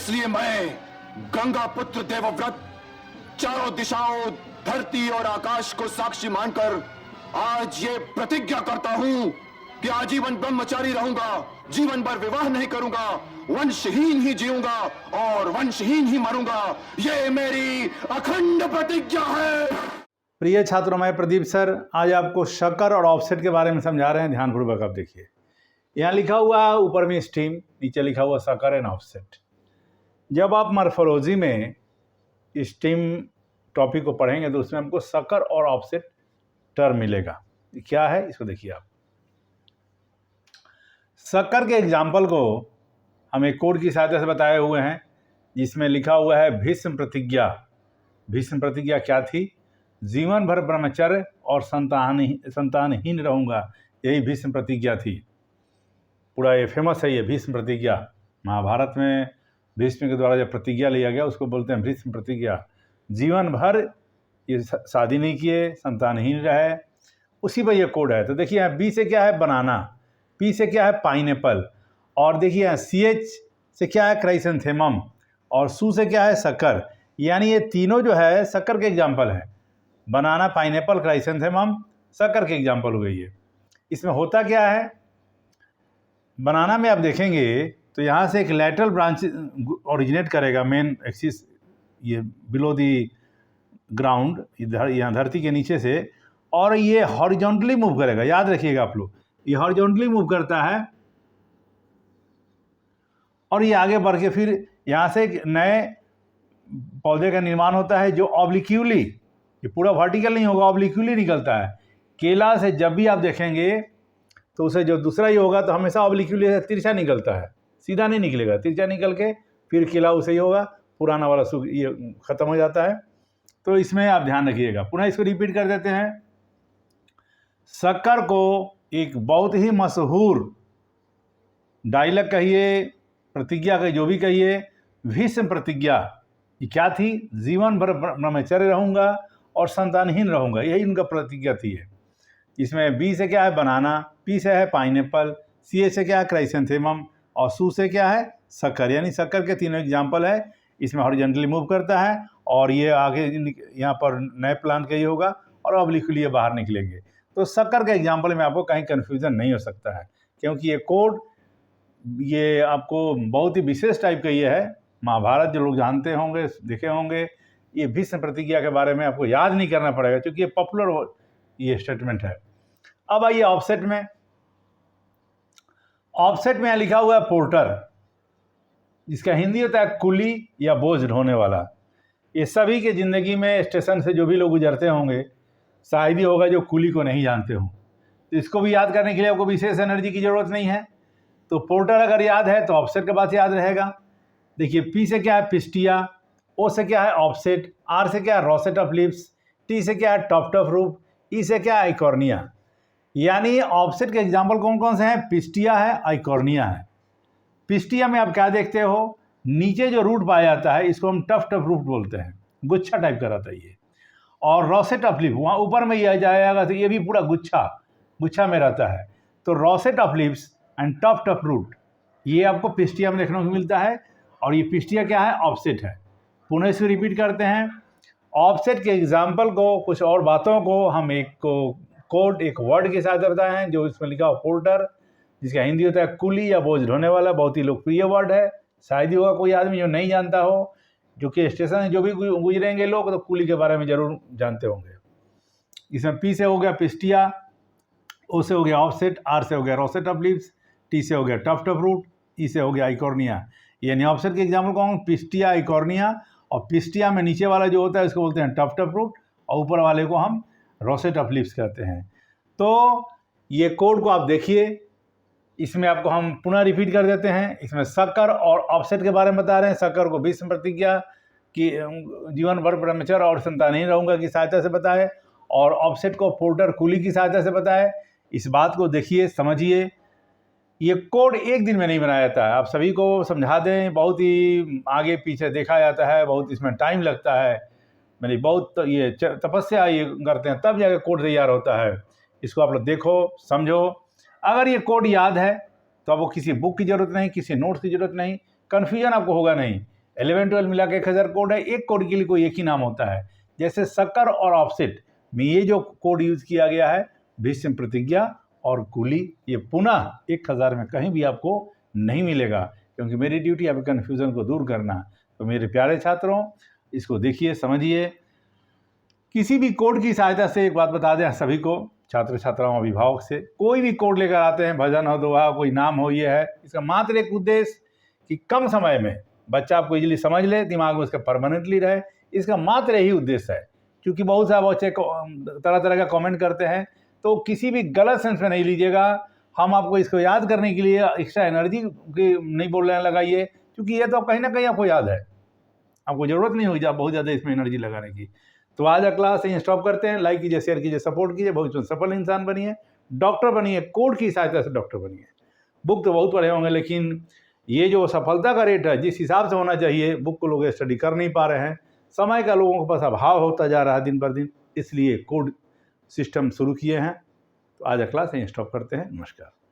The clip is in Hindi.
इसलिए मैं गंगा पुत्र देवव्रत चारों दिशाओं, धरती और आकाश को साक्षी मानकर आज ये प्रतिज्ञा करता हूं कि आजीवन ब्रह्मचारी रहूंगा, जीवन भर विवाह नहीं करूंगा, वंशहीन ही जीऊंगा और वंशहीन ही मरूंगा। ये मेरी अखंड प्रतिज्ञा है। प्रिय छात्रों, मैं प्रदीप सर आज आपको शक्कर और ऑफसेट के बारे में समझा रहे हैं। ध्यानपूर्वक आप देखिए। यहाँ लिखा हुआ है ऊपर में स्ट्रीम, नीचे लिखा हुआ शक्कर एंड ऑफसेट। जब आप मॉर्फोलॉजी में स्ट्रीम टॉपिक को पढ़ेंगे तो उसमें हमको शक्कर और ऑफसेट टर्म मिलेगा। क्या है इसको देखिए आप। शक्कर के एग्जाम्पल को हम एक कोड की सहायता से बताए हुए हैं, जिसमें लिखा हुआ है भीष्म प्रतिज्ञा। भीष्म प्रतिज्ञा क्या थी? जीवन भर ब्रह्मचर्य और संतानहीन रहूंगा, यही भीष्म प्रतिज्ञा थी। पूरा ये फेमस है, ये भीष्म प्रतिज्ञा। महाभारत में भीष्म के द्वारा जब प्रतिज्ञा लिया गया उसको बोलते हैं भीष्म प्रतिज्ञा। जीवन भर ये शादी नहीं किए, संतानहीन रहे, उसी पर यह कोड है। तो देखिए यहाँ बी से क्या है? बनाना, पी से क्या है? पाइनएप्पल, और देखिए यहाँ CH से क्या है? क्राइसेंथेमम, और सू से क्या है? शक्कर। यानी ये तीनों जो है शक्कर के एग्जाम्पल है। बनाना, पाइनएप्पल, क्राइसेंथेमम शक्कर के एग्जाम्पल हो गई है। इसमें होता क्या है? बनाना में आप देखेंगे तो यहाँ से एक लैटरल ब्रांच ओरिजिनेट करेगा, मेन एक्सिस ये बिलो दी ग्राउंड, इधर यहाँ धरती के नीचे से, और ये हॉरिजॉन्टली मूव करेगा। याद रखिएगा आप लोग, ये हॉरिजॉन्टली मूव करता है और ये आगे बढ़ के फिर यहाँ से एक नए पौधे का निर्माण होता है जो ऑब्लिक्यूली, ये पूरा वर्टिकल नहीं होगा, ऑब्लिक्यूली निकलता है। केला से जब भी आप देखेंगे तो उसे जो दूसरा ही होगा तो हमेशा ऑब्लिक्यूली से तिरछा निकलता है, सीधा नहीं निकलेगा, तिरछा निकल के फिर केला उसे ही होगा, पुराना वाला सूख ये ख़त्म हो जाता है। तो इसमें आप ध्यान रखिएगा। पुनः इसको रिपीट कर देते हैं। शक्कर को एक बहुत ही मशहूर डायलॉग कहिए, प्रतिज्ञा कहिए, जो भी कहिए, भीष्म प्रतिज्ञा। ये क्या थी? जीवन भर ब्रह्मचर्य रहूंगा और संतानहीन रहूंगा, यही उनका प्रतिज्ञा थी। इसमें बी से क्या है? बनाना, पी से है पाइनएप्पल, सी से क्या है? क्राइसेंथेमम, और सू से क्या है? शक्कर। यानी शक्कर के तीनों एग्जाम्पल है। इसमें हॉरिजॉन्टली मूव करता है और ये आगे यहाँ पर नए प्लांट का ही होगा और ऑब्लिक्यूली ये बाहर निकलेंगे। तो शक्कर के एग्जाम्पल में आपको कहीं कन्फ्यूज़न नहीं हो सकता है, क्योंकि ये कोड ये आपको बहुत ही विशेष टाइप का ये है। महाभारत जो लोग जानते होंगे, देखे होंगे, ये भीष्म प्रतिज्ञा के बारे में आपको याद नहीं करना पड़ेगा, क्योंकि ये पॉपुलर ये स्टेटमेंट है। अब आइए ऑफसेट में। ऑफसेट में यहाँ लिखा हुआ है पोर्टर, जिसका हिंदी होता है कुली या बोझ ढोने वाला। ये सभी के ज़िंदगी में स्टेशन से जो भी लोग गुजरते होंगे, शायद ही होगा जो कुली को नहीं जानते हों। तो इसको भी याद करने के लिए आपको विशेष एनर्जी की ज़रूरत नहीं है। तो पोर्टर अगर याद है तो ऑफसेट के बाद याद रहेगा। देखिए पी से क्या है? पिस्टिया, ओ से क्या है? ऑफसेट, आर से क्या है? रोसेट ऑफ लीव्स, टी से क्या है? टॉफ्ट ऑफ रूफ, ई से क्या है? आइकॉर्निया। यानी ऑफसेट के एग्जाम्पल कौन कौन से हैं? पिस्टिया है, आइकॉर्निया है। पिस्टिया में आप क्या देखते हो? नीचे जो रूट पाया जाता है इसको हम टफ्ट ऑफ रूट बोलते हैं, गुच्छा टाइप का रहता है ये। और रोसेट ऑफ लीफ, वहाँ ऊपर में ये जाएगा तो ये भी पूरा गुच्छा में रहता है। तो rosette of leaves and tuft of root, ये आपको पिस्टिया में देखने को मिलता है। और ये पिस्टिया क्या है? ऑफसेट है। पुनः इसको रिपीट करते हैं। ऑफसेट के एग्जाम्पल को, कुछ और बातों को हम एक कोड, एक वर्ड के साथ बताए हैं, जो इसमें लिखा हो पोर्टर, जिसका हिंदी होता है कुली या बोझ ढोने वाला। बहुत ही लोकप्रिय वर्ड है, शायद ही होगा कोई आदमी जो नहीं जानता हो, जो कि स्टेशन से जो भी गुजरेंगे लोग तो कुली के बारे में जरूर जानते होंगे। इसमें पी से हो गया पिस्टिया, ओ से हो गया ऑफसेट, आर से हो गया रोसेट ऑफ लीव्स, टी से हो गया टफ्ट ऑफ रूट, ई से हो गया आइकॉर्निया। यानी ऑफसेट के एग्जाम्पल कौन? Pistia, Eichhornia. और पिस्टिया में नीचे वाला जो होता है उसको बोलते हैं टफ्ट ऑफ रूट, और ऊपर वाले को हम रोसेट ऑफ लीव्स कहते हैं। तो ये कोड को आप देखिए, इसमें आपको हम पुनः रिपीट कर देते हैं। इसमें शक्कर और ऑफसेट के बारे में बता रहे हैं। शक्कर को भीष्म प्रतिज्ञा की जीवन भर ब्रह्मचर्य और संतानहीन रहूंगा की सहायता से बताए, और ऑफसेट को पोर्टर कुली की सहायता से बताए। इस बात को देखिए, समझिए। ये कोड एक दिन में नहीं बनाया जाता है, आप सभी को समझा दें, बहुत ही आगे पीछे देखा जाता है, बहुत इसमें टाइम लगता है, मेरी बहुत ये तपस्या ये करते हैं, तब जाकर कोड तैयार होता है। इसको आप लोग देखो, समझो। अगर ये कोड याद है तो आपको किसी बुक की ज़रूरत नहीं, किसी नोट्स की ज़रूरत नहीं, कन्फ्यूजन आपको होगा नहीं। 11 12 मिला के 1000 कोड है। एक कोड के लिए कोई एक ही नाम होता है। जैसे सकर और ऑफसेट में ये जो कोड यूज़ किया गया है, भीष्म प्रतिज्ञा और कुली, ये पुनः 1000 में कहीं भी आपको नहीं मिलेगा, क्योंकि मेरी ड्यूटी आपके कन्फ्यूज़न को दूर करना। तो मेरे प्यारे छात्रों, इसको देखिए, समझिए। किसी भी कोड की सहायता से एक बात बता दें सभी को, छात्र छात्राओं अभिभावक से, कोई भी कोड लेकर आते हैं, भजन हो, दोहा, कोई नाम हो, ये है, इसका मात्र एक उद्देश्य कि कम समय में बच्चा आपको इजीली समझ ले, दिमाग में उसका परमानेंटली रहे, इसका मात्र यही उद्देश्य है। क्योंकि बहुत सारे बच्चे तरह तरह का कमेंट करते हैं, तो किसी भी गलत सेंस में नहीं लीजिएगा। हम आपको इसको याद करने के लिए एक्स्ट्रा एनर्जी की नहीं बोल रहे हैं लगाइए, क्योंकि ये तो कहीं ना कहीं आपको याद है, आपको ज़रूरत नहीं होगी बहुत ज़्यादा इसमें एनर्जी लगाने की। तो आज का क्लास यहीं स्टॉप करते हैं। लाइक कीजिए, शेयर कीजिए, सपोर्ट कीजिए, भविष्य में सफल इंसान बनिए, डॉक्टर बनिए, कोड की सहायता से डॉक्टर बनिए। बुक तो बहुत पढ़े होंगे, लेकिन ये जो सफलता का रेट है जिस हिसाब से होना चाहिए, बुक को लोग स्टडी कर नहीं पा रहे हैं। समय का लोगों के पास अभाव होता जा रहा है दिन पर दिन, इसलिए कोड सिस्टम शुरू किए हैं। तो आज का क्लास यहीं स्टॉप करते हैं। नमस्कार।